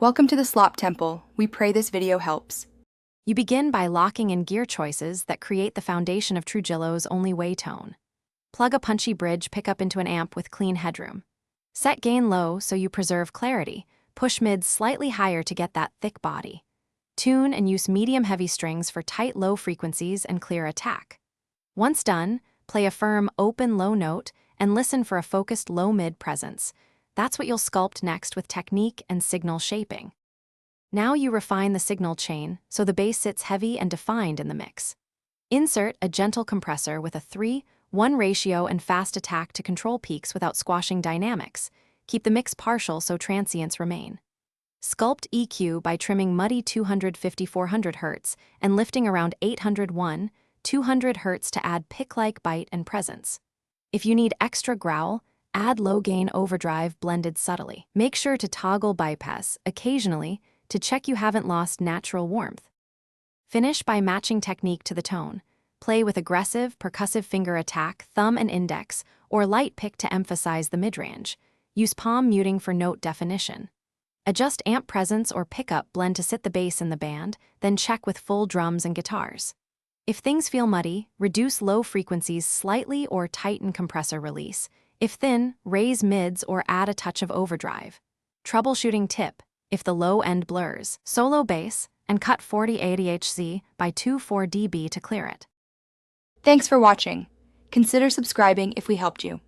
Welcome to the Slop Temple. We pray this video helps. You begin by locking in gear choices that create the foundation of Trujillo's only way tone. Plug a punchy bridge pickup into an amp with clean headroom. Set gain low so you preserve clarity. Push mids slightly higher to get that thick body. Tune and use medium-heavy strings for tight low frequencies and clear attack. Once done, play a firm open low note and listen for a focused low-mid presence. That's what you'll sculpt next with technique and signal shaping. Now you refine the signal chain so the bass sits heavy and defined in the mix. Insert a gentle compressor with a 3:1 ratio and fast attack to control peaks without squashing dynamics. Keep the mix partial so transients remain. Sculpt EQ by trimming muddy 250-400 Hz and lifting around 801-200 Hz to add pick-like bite and presence. If you need extra growl, add low-gain overdrive blended subtly. Make sure to toggle bypass occasionally to check you haven't lost natural warmth. Finish by matching technique to the tone. Play with aggressive, percussive finger attack, thumb and index, or light pick to emphasize the mid-range. Use palm muting for note definition. Adjust amp presence or pickup blend to sit the bass in the band, then check with full drums and guitars. If things feel muddy, reduce low frequencies slightly or tighten compressor release. If thin, raise mids or add a touch of overdrive. Troubleshooting tip: if the low end blurs, solo bass, and cut 40 ADHC by 2.4 dB to clear it. Thanks for watching. Consider subscribing if we helped you.